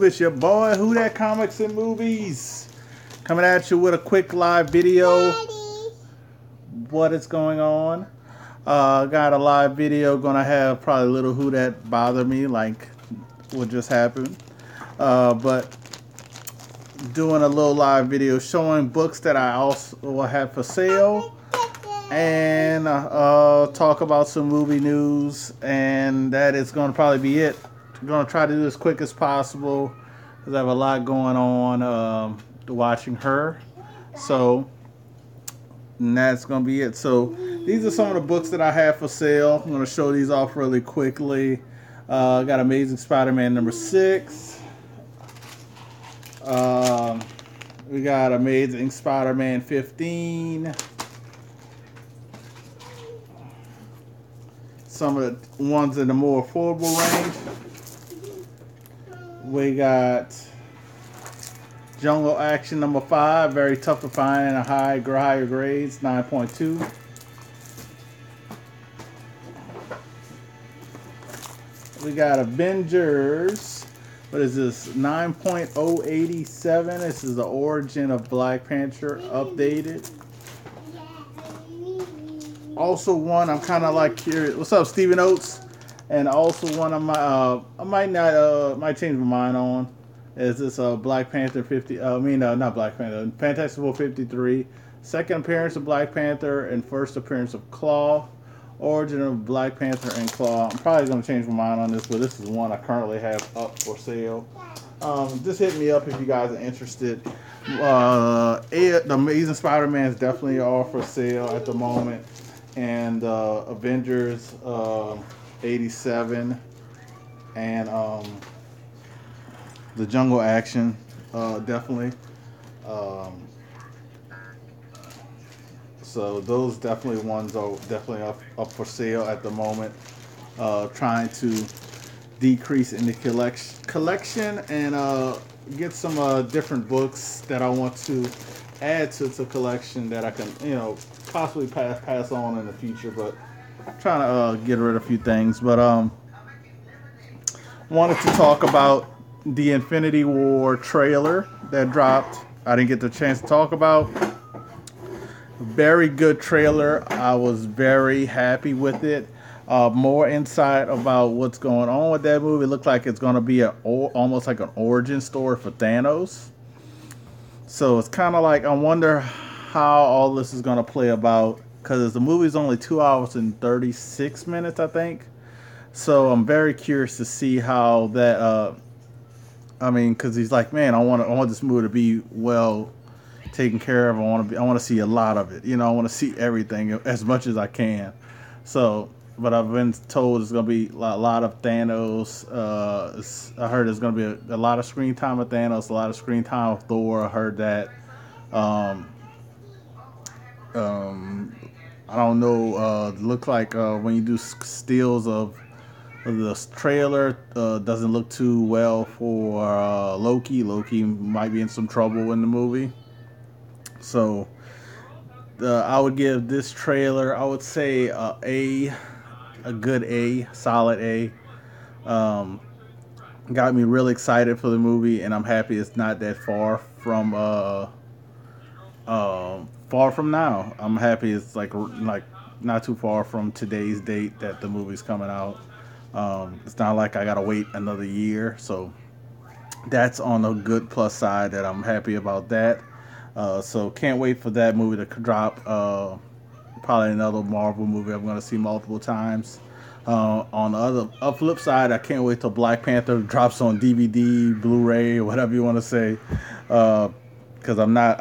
It's your boy WhoDat Comics and Movies, coming at you with a quick live video. Daddy. What is going on? Got a live video. Gonna have probably a little WhoDat bother me, like what just happened. But doing a little live video showing books that I also will have for sale, and talk about some movie news, and that is going to probably be it. I'm going to try to do as quick as possible because I have a lot going on watching her. So, and that's going to be it. So, these are some of the books that I have for sale. I'm going to show these off really quickly. I got Amazing Spider-Man number 6. We got Amazing Spider-Man 15. Some of the ones in the more affordable range. We got Jungle Action number 5. Very tough to find in a higher grades, 9.2. We got Avengers. What is this? 9.087. This is the origin of Black Panther updated. Also one I'm kind of like curious. What's up, Stephen Oates? And also one I might change my mind on is this Black Panther 50. Not Black Panther. Fantastic Four 53. Second appearance of Black Panther and first appearance of Claw. Origin of Black Panther and Claw. I'm probably going to change my mind on this, but this is one I currently have up for sale. Just hit me up if you guys are interested. The Amazing Spider-Man is definitely all for sale at the moment. And Avengers 87 and the Jungle Action definitely. So those definitely ones are definitely up for sale at the moment. Trying to decrease in the collection and get some different books that I want to add to the collection that I can, possibly pass on in the future. But I'm trying to get rid of a few things. But wanted to talk about the Infinity War trailer that dropped. I didn't get the chance to talk about. Very good trailer. I was very happy with it. More insight about what's going on with that movie. It looked like it's going to be almost like an origin story for Thanos. So it's kind of like, I wonder how all this is going to play about, because the movie's only 2 hours and 36 minutes, I think. So I'm very curious to see how that, because he's like, man, I want this movie to be well taken care of. I want to see a lot of it. I want to see everything as much as I can. So, but I've been told it's going to be a lot of Thanos. I heard there's going to be a lot of screen time with Thanos, a lot of screen time with Thor. I heard that. I don't know. Look like when you do stills of the trailer, doesn't look too well for Loki. Loki might be in some trouble in the movie. So I would give this trailer, I would say a good A, solid A. Got me really excited for the movie, and I'm happy it's not that far from now. I'm happy it's like not too far from today's date that the movie's coming out. It's not like I gotta wait another year, so that's on the good plus side that I'm happy about that. So can't wait for that movie to drop. Probably another Marvel movie I'm going to see multiple times. On the flip side, I can't wait till Black Panther drops on DVD, Blu-ray, or whatever you want to say. Because I'm not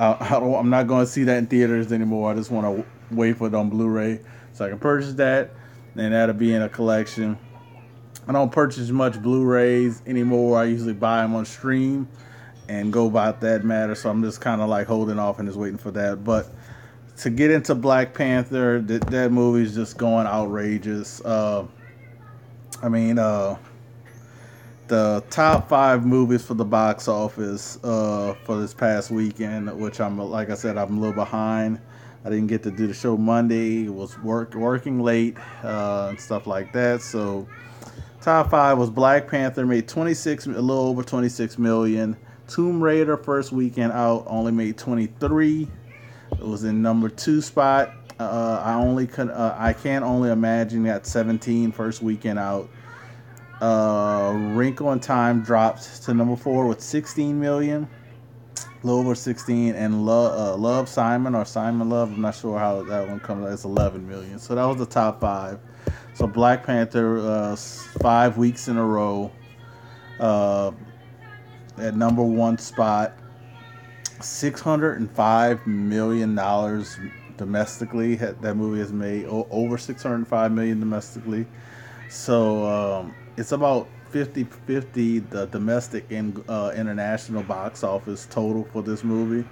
going to see that in theaters anymore. I just want to wait for it on Blu-ray so I can purchase that, and that'll be in a collection. I don't purchase much Blu-rays anymore. I usually buy them on stream and go about that matter. So I'm just kind of like holding off and just waiting for that. But to get into Black Panther, that movie is just going outrageous. The top 5 movies for the box office for this past weekend, which like I said, I'm a little behind. I didn't get to do the show Monday. It was working late and stuff like that. So Top five was Black Panther, made 26, a little over 26 million. Tomb Raider first weekend out only made 23. It was in number two spot. I can only imagine that 17 first weekend out. Wrinkle in Time dropped to number four with 16 million, a little over 16, and Love Simon or Simon Love, I'm not sure how that one comes out. It's 11 million. So that was the top five. So Black Panther, 5 weeks in a row, uh, at number one spot. $605 million domestically. That movie has made over 605 million domestically. So it's about 50-50 the domestic and international box office total for this movie.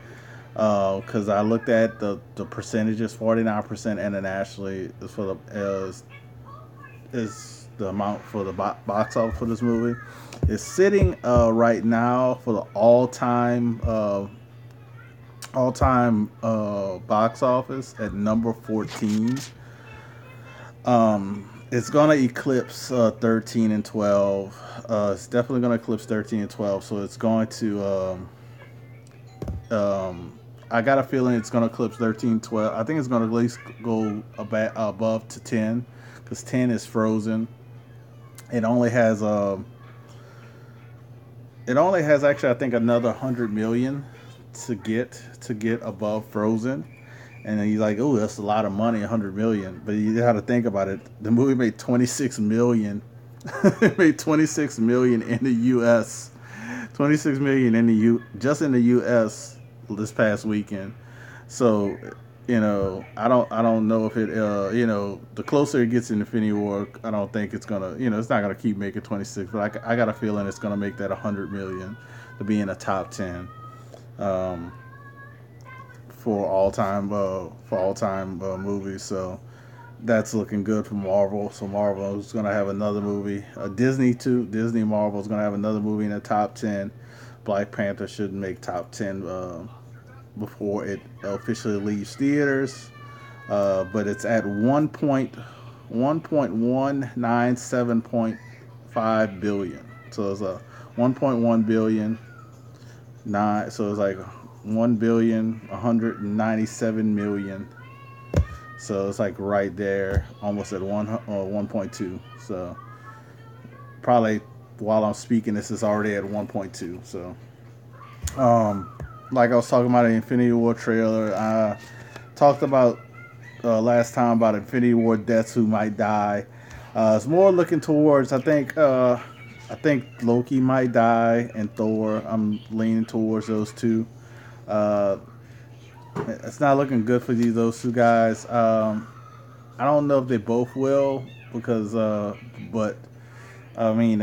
Because I looked at the percentages, 49% internationally is the amount for the box office for this movie. It's sitting right now for the all time box office at number 14. It's gonna eclipse 13 and 12. It's definitely gonna eclipse 13 and 12. So it's going to. I got a feeling it's gonna eclipse 13, 12. I think it's gonna at least go above to 10, because 10 is Frozen. It only has actually, I think, another 100 million to get above Frozen. And then you're like, oh, that's a lot of money, 100 million. But you got to think about it. The movie made 26 million. It made 26 million in the U.S. 26 million just in the U.S. this past weekend. So, I don't know if it, the closer it gets in Infinity War, I don't think it's gonna, it's not gonna keep making 26. But I got a feeling it's gonna make that 100 million to be in the top 10. For all time movies. So that's looking good for Marvel. So Marvel is going to have another movie. Disney Marvel is going to have another movie in the top 10. Black Panther should make top 10 before it officially leaves theaters. But it's at 1.197.5 billion. So it's a 1.1 billion. So it's like 1,197,000,000. So it's like right there, almost at 1.2. So probably while I'm speaking, this is already at 1.2. So, like I was talking about the Infinity War trailer, I talked about last time about Infinity War deaths who might die. It's more looking towards, I think Loki might die and Thor. I'm leaning towards those two. It's not looking good for those two guys. I don't know if they both will, because but I mean,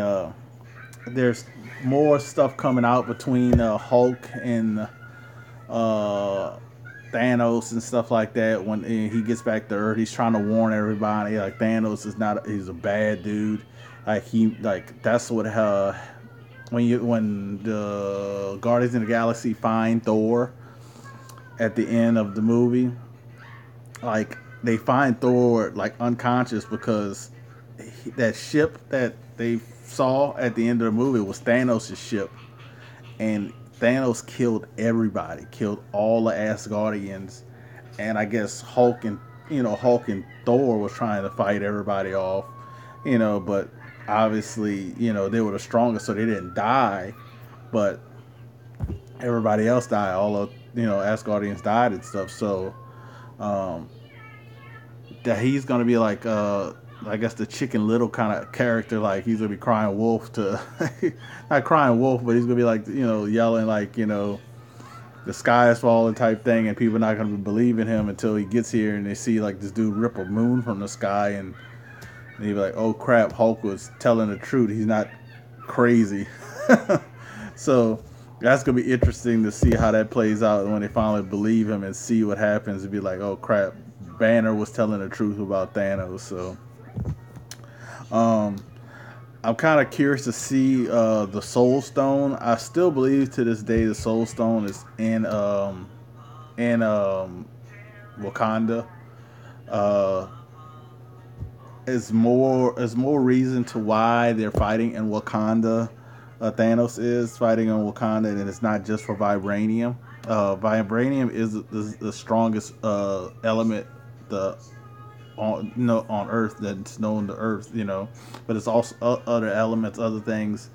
there's more stuff coming out between Hulk and Thanos and stuff like that. When he gets back to Earth, he's trying to warn everybody like Thanos is not, he's a bad dude. That's what when the Guardians of the Galaxy find Thor at the end of the movie, like they find Thor like unconscious because that ship that they saw at the end of the movie was Thanos' ship, and Thanos killed everybody, killed all the Asgardians, and I guess Hulk and Thor was trying to fight everybody off, but obviously they were the strongest, so they didn't die, but everybody else died. All of Asgardians died and stuff. So that he's gonna be like I guess the Chicken Little kind of character. Like he's gonna be crying wolf to not crying wolf, but he's gonna be like yelling like the sky is falling type thing, and people are not gonna believe in him until he gets here and they see like this dude rip a moon from the sky, and he'd be like, oh crap, Hulk was telling the truth. He's not crazy. So that's gonna be interesting to see how that plays out when they finally believe him and see what happens. And be like, oh crap, Banner was telling the truth about Thanos. So I'm kind of curious to see the Soul Stone. I still believe to this day the Soul Stone is in Wakanda. is more reason to why they're fighting in Wakanda. Thanos is fighting in Wakanda, and it's not just for vibranium. Vibranium is the strongest element the on Earth that's known to Earth. But it's also other elements, other things,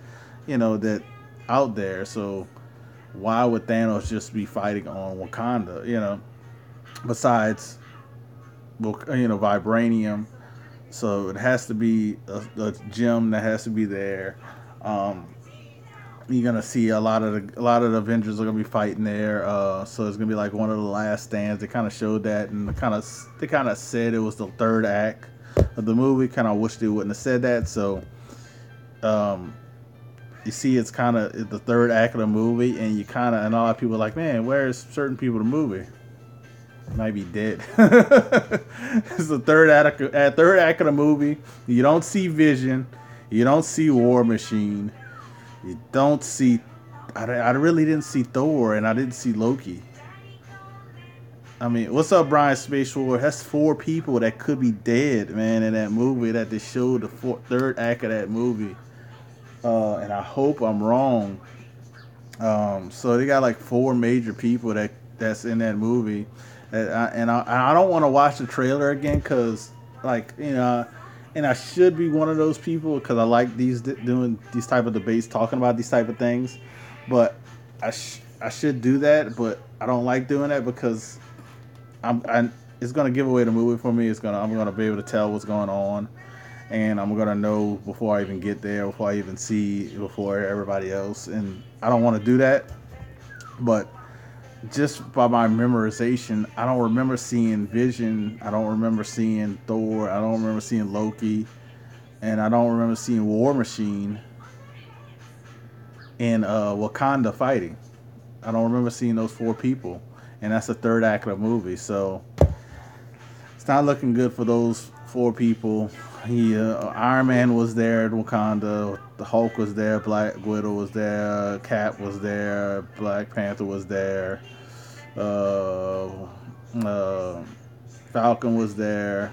that out there. So why would Thanos just be fighting on Wakanda? Besides, vibranium. So it has to be a gem that has to be there. Um, you're gonna see a lot of the Avengers are gonna be fighting there. So it's gonna be like one of the last stands. They kind of showed that, and they kind of said it was the third act of the movie. Kind of wish they wouldn't have said that. So um, you see, it's kind of the third act of the movie, and and a lot of people are like, man, where's certain people in the movie? Might be dead. It's the third act of the movie. You don't see Vision. You don't see War Machine. You don't see. I really didn't see Thor, and I didn't see Loki. I mean, what's up, Brian Space War? That's four people that could be dead, man, in that movie that they showed third act of that movie. And I hope I'm wrong. So they got like four major people that's in that movie. And I don't want to watch the trailer again because, like, and I should be one of those people because I like doing these type of debates, talking about these type of things. But I should do that, but I don't like doing that because it's gonna give away the movie for me. I'm gonna be able to tell what's going on, and I'm gonna know before I even get there, before I even see, before everybody else, and I don't want to do that. But just by my memorization, I don't remember seeing Vision. I don't remember seeing Thor. I don't remember seeing Loki, and I don't remember seeing War Machine in Wakanda fighting. I don't remember seeing those four people, and that's the third act of the movie. So it's not looking good for those four people. Iron Man was there in Wakanda. The Hulk was there. Black Widow was there. Cap was there. Black Panther was there. Uh, uh, Falcon was there.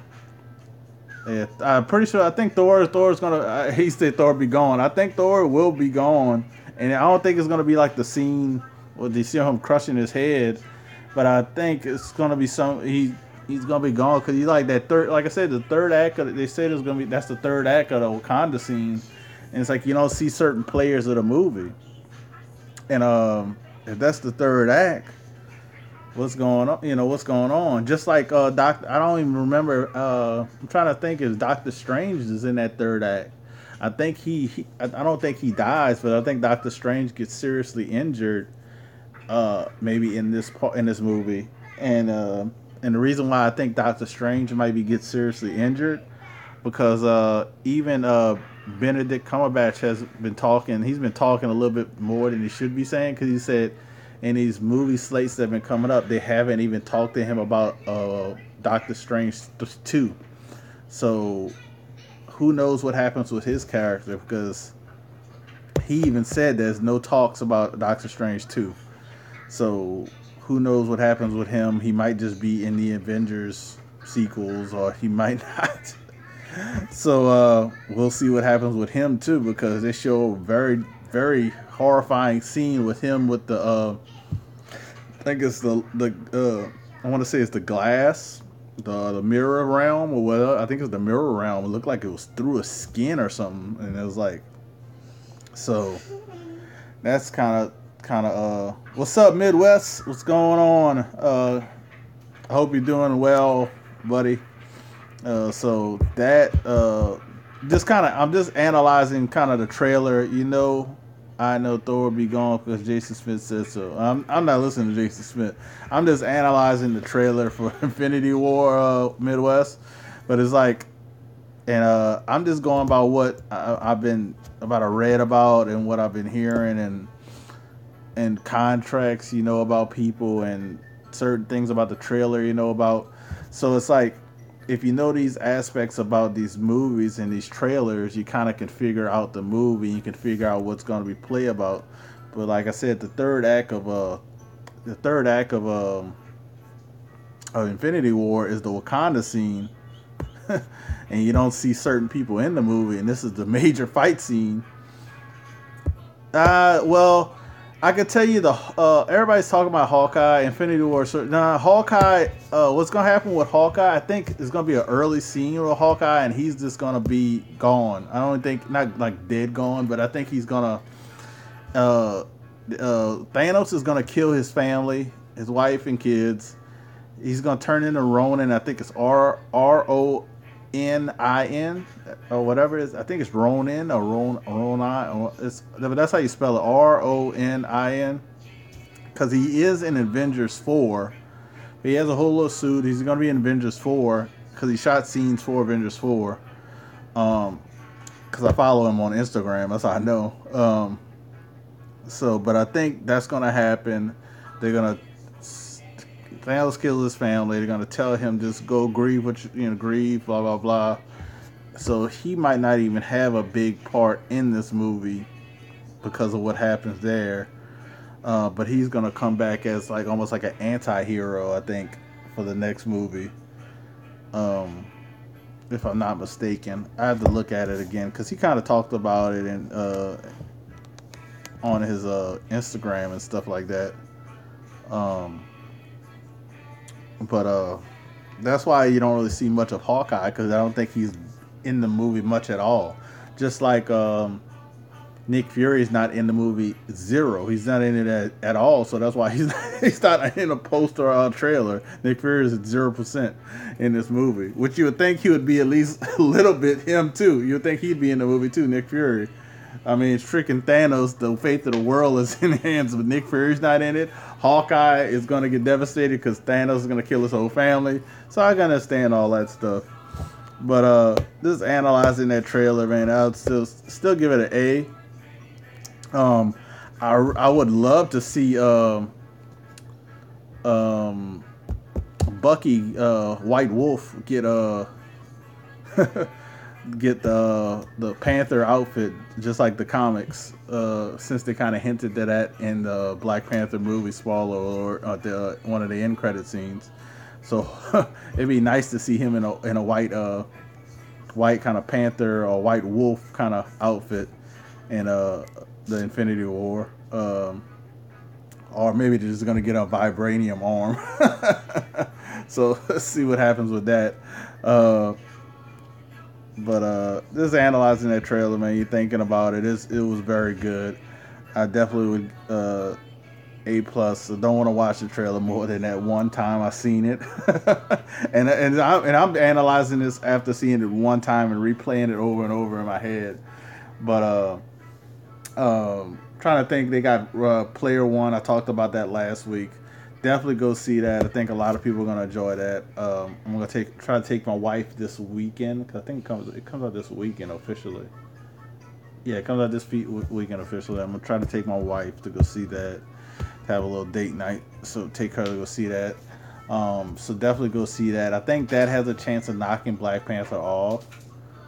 Yeah, I'm pretty sure. I think Thor's gonna. He said Thor be gone. I think Thor will be gone, and I don't think it's gonna be like the scene where they see him crushing his head. But I think it's gonna be he's gonna be gone because he's like that third. Like I said, the third act. They said it's gonna be that's the third act of the Wakanda scene, and it's like you don't see certain players of the movie, and if that's the third act, what's going on? What's going on? Just like Doctor, I don't even remember. I'm trying to think if Doctor Strange is in that third act. I think I don't think he dies, but I think Doctor Strange gets seriously injured. Maybe in this movie, and the reason why I think Doctor Strange might be get seriously injured because even Benedict Cumberbatch has been talking. He's been talking a little bit more than he should be saying because he said in these movie slates that have been coming up, they haven't even talked to him about Doctor Strange 2. So who knows what happens with his character because he even said there's no talks about Doctor Strange 2. So who knows what happens with him? He might just be in the Avengers sequels, or he might not. So we'll see what happens with him too, because they show a very, very horrifying scene with him with the. I think it's I want to say it's the glass, the mirror realm, or what? I think it's the mirror realm. It looked like it was through a skin or something, and it was like. So that's kind of what's up, Midwest? What's going on? I hope you're doing well, buddy. So that I'm just analyzing kind of the trailer. I know Thor will be gone because Jason Smith said so. I'm not listening to Jason Smith. I'm just analyzing the trailer for Infinity War Midwest. But it's like, and I'm just going by what I read about and what I've been hearing and contracts, about people and certain things about the trailer, about. So it's like, if you know these aspects about these movies and these trailers, you kind of can figure out the movie. You can figure out what's going to be play about. But like I said, the third act of Infinity War is the Wakanda scene. and you don't see certain people in the movie, and this is the major fight scene. Well, I can tell you the everybody's talking about Hawkeye, Infinity War. So, nah, Hawkeye. What's gonna happen with Hawkeye? I think it's gonna be an early scene with Hawkeye, and he's just gonna be gone. I don't think not like dead gone, but I think he's gonna. Thanos is gonna kill his family, his wife and kids. He's gonna turn into Ronin. I think it's Ronin or whatever it is. I think it's Ronin or Ronin. But that's how you spell it. Ronin. Because he is in Avengers 4. He has a whole little suit. He's gonna be in Avengers 4 because he shot scenes for Avengers 4. Because I follow him on Instagram. That's how I know. But I think that's gonna happen. They're gonna Thanos kills his family. They're gonna tell him just go grieve what grieve, blah blah blah. So he might not even have a big part in this movie because of what happens there. But he's gonna come back as like almost like an anti-hero, I think, for the next movie. If I'm not mistaken, I have to look at it again because he kind of talked about it on his Instagram and stuff like that. But that's why you don't really see much of Hawkeye because I don't think he's in the movie much at all. Just like Nick Fury's not in the movie zero. He's not in it at all. So that's why he's not in a poster or a trailer. Nick Fury is at 0% in this movie, which you would think he would be at least a little bit him too. You would think he'd be in the movie too, Nick Fury. I mean, it's freaking Thanos. The fate of the world is in the hands of Nick Fury's not in it. Hawkeye is going to get devastated because Thanos is going to kill his whole family. So I can understand all that stuff. But just analyzing that trailer, man, I would still give it an A. I would love to see Bucky White Wolf get get the Panther outfit just like the comics, since they kind of hinted at that in the Black Panther movie, spoiler alert, one of the end credit scenes. So it'd be nice to see him in a white kind of Panther or White Wolf kind of outfit in the Infinity War, or maybe they're just gonna get a vibranium arm. So let's see what happens with that. But just analyzing that trailer, man, you're thinking about it. It was very good. I definitely would A+. So don't want to watch the trailer more than that one time I seen it. and I'm analyzing this after seeing it one time and replaying it over and over in my head. But trying to think, they got Player One. I talked about that last week. Definitely go see that. I think a lot of people are gonna enjoy that. I'm gonna try to take my wife this weekend because I think it comes out this weekend officially. Yeah, it comes out this weekend officially. I'm gonna try to take my wife to go see that. Have a little date night, so take her to go see that. So definitely go see that. I think that has a chance of knocking Black Panther off,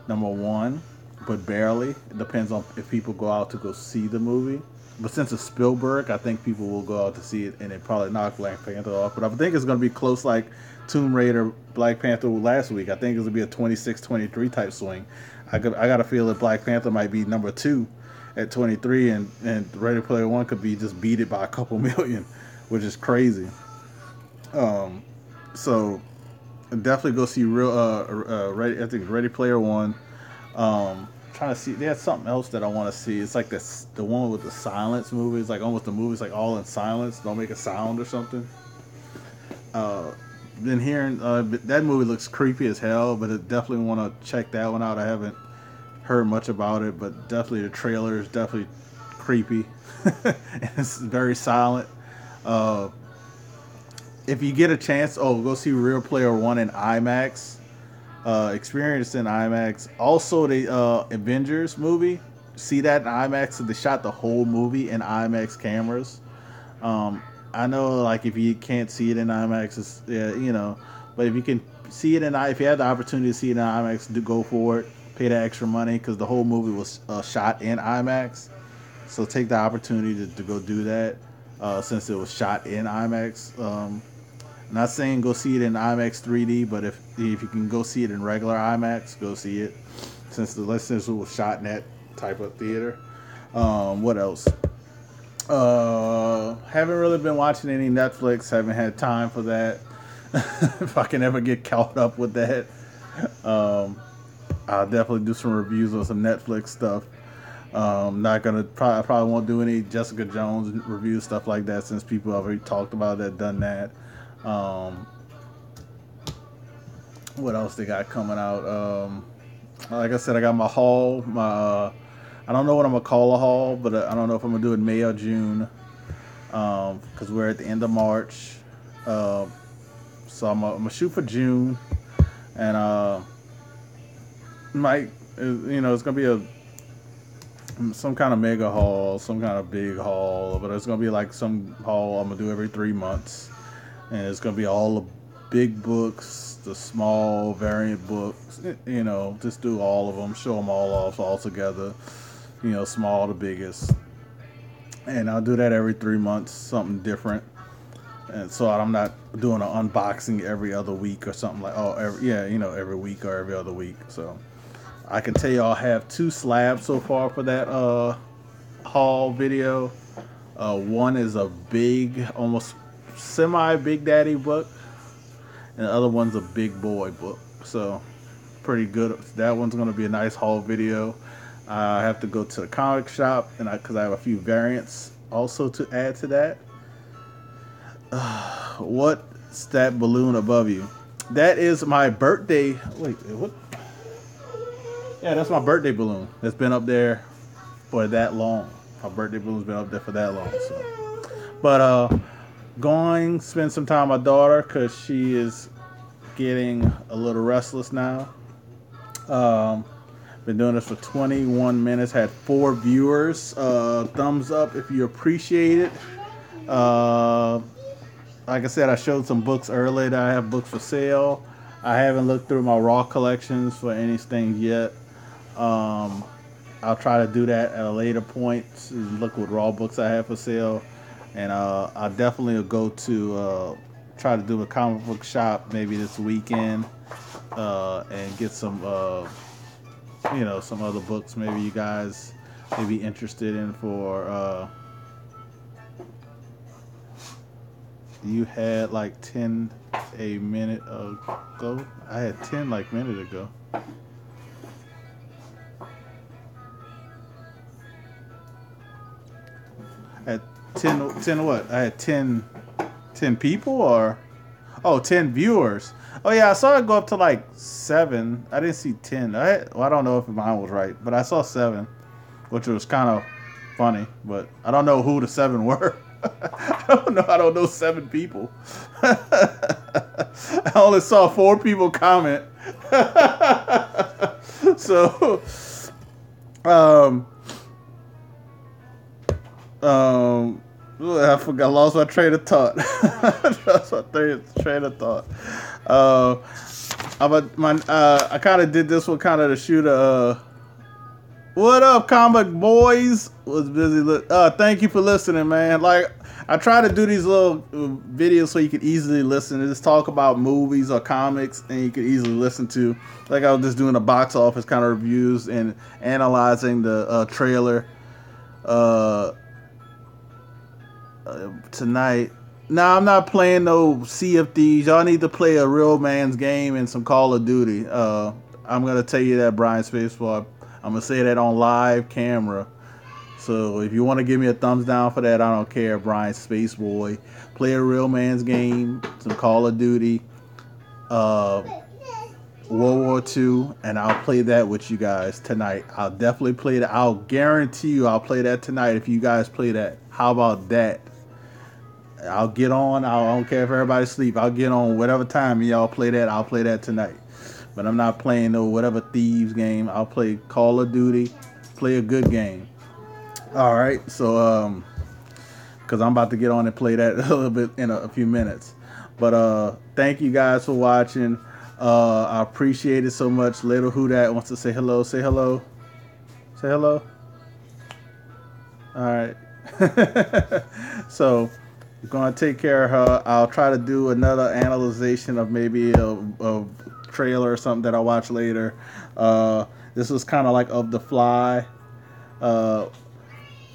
number one, but barely. It depends on if people go out to go see the movie. But since it's Spielberg, I think people will go out to see it and it probably knock Black Panther off. But I think it's going to be close like Tomb Raider, Black Panther last week. I think it's going to be a 26-23 type swing. I got to feel that Black Panther might be number 2 at 23, and Ready Player One could be just beat it by a couple million, which is crazy. So definitely go see I think Ready Player One. Trying to see, there's something else that I want to see. It's like the one with the silence movie. It's like almost the movie's like all in silence, don't make a sound or something. Been hearing that movie looks creepy as hell, but I definitely want to check that one out. I haven't heard much about it, but definitely the trailer is definitely creepy. And it's very silent. If you get a chance, go see Real Player One in IMAX. Experienced in IMAX. Also, the Avengers movie. See that in IMAX? So they shot the whole movie in IMAX cameras. I know, like, if you can't see it in IMAX, it's, but if you can see it if you have the opportunity to see it in IMAX, do go for it. Pay the extra money because the whole movie was shot in IMAX. So take the opportunity to go do that since it was shot in IMAX. Not saying go see it in IMAX 3D, but if you can go see it in regular IMAX, go see it. Since the listeners was shot in that type of theater. What else? Haven't really been watching any Netflix. Haven't had time for that. If I can ever get caught up with that, I'll definitely do some reviews on some Netflix stuff. Not gonna I probably won't do any Jessica Jones reviews, stuff like that, since people have already talked about that, done that. Um, what else they got coming out? Like I said, I got my haul. I don't know what I'm gonna call a haul, but I don't know if I'm gonna do it in May or June, because we're at the end of March. So I'm gonna shoot for June, and might it's gonna be some kind of mega haul, some kind of big haul, but it's gonna be like some haul I'm gonna do every 3 months, and it's gonna be all the big books, the small variant books, just do all of them, show them all off all together, small to biggest, and I'll do that every 3 months, something different, and so I'm not doing an unboxing every other week or something like every week or every other week. So I can tell you I'll have 2 slabs so far for that haul video. One is a big, almost semi Big Daddy book, and the other one's a big boy book. So pretty good. That one's going to be a nice haul video. I have to go to the comic shop, and because I have a few variants also to add to that. What's that balloon above you? That is my birthday. Wait, what? Yeah, that's my birthday balloon. It's been up there for that long. My birthday balloon's been up there for that long. So, but going spend some time with my daughter because she is getting a little restless now. Been doing this for 21 minutes. Had 4 viewers. Thumbs up if you appreciate it. Like I said, I showed some books earlier that I have books for sale. I haven't looked through my raw collections for anything yet. I'll try to do that at a later point. Look what raw books I have for sale, and I definitely will go to try to do a comic book shop maybe this weekend, and get some some other books maybe you guys may be interested in for. You had like 10 a minute ago. I had 10 like a minute ago. At 10 what? I had 10 people or 10 viewers. Oh yeah, I saw it go up to like 7. I didn't see 10. I don't know if mine was right, but I saw 7, which was kind of funny, but I don't know who the 7 were. I don't know 7 people. I only saw 4 people comment. So I forgot, lost my train of thought. I kind of did this one kind of to shoot a. What up, comic boys? Was busy. Thank you for listening, man. Like, I try to do these little videos so you can easily listen and just talk about movies or comics, and you can easily listen to. Like, I was just doing a box office kind of reviews and analyzing the trailer tonight. Now, I'm not playing no Sea of Thieves. Y'all need to play a real man's game and some Call of Duty. I'm gonna tell you that, Brian Spaceball. I'm going to say that on live camera. So if you want to give me a thumbs down for that, I don't care, Brian Spaceboy. Play a real man's game, some Call of Duty, World War II, and I'll play that with you guys tonight. I'll definitely play that. I'll guarantee you I'll play that tonight if you guys play that. How about that? I'll get on. I don't care if everybody's asleep. I'll get on whatever time y'all play that. I'll play that tonight. But I'm not playing no whatever Thieves game. I'll play Call of Duty. Play a good game. All right. So, because I'm about to get on and play that a little bit in a few minutes. But thank you guys for watching. I appreciate it so much. Little WhoDat wants to say hello. Say hello. Say hello. All right. So, Gonna take care of her. I'll try to do another analyzation of maybe a trailer or something that I watch later. Uh, this was kind of like of the fly. Uh,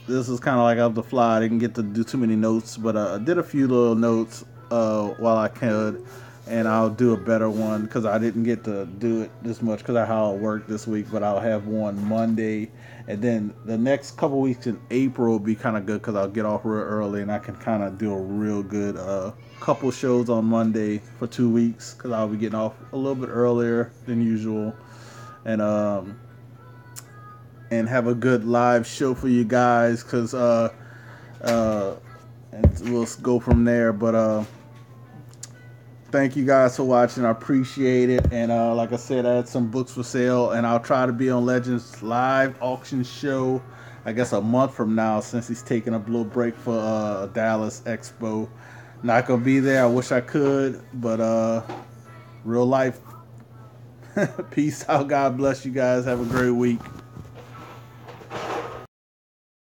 this is kind of like of the fly. I didn't get to do too many notes, but I did a few little notes while I could, and I'll do a better one because I didn't get to do it this much because of how it worked this week. But I'll have one Monday, and then the next couple weeks in April will be kind of good because I'll get off real early and I can kind of do a real good couple shows on Monday for 2 weeks because I'll be getting off a little bit earlier than usual, and have a good live show for you guys because uh and we'll go from there. But thank you guys for watching. I appreciate it. And like I said, I had some books for sale, and I'll try to be on Legends live auction show, I guess a month from now, since he's taking a little break for Dallas Expo. Not gonna be there. I wish I could, but real life. Peace out. God bless you guys. Have a great week.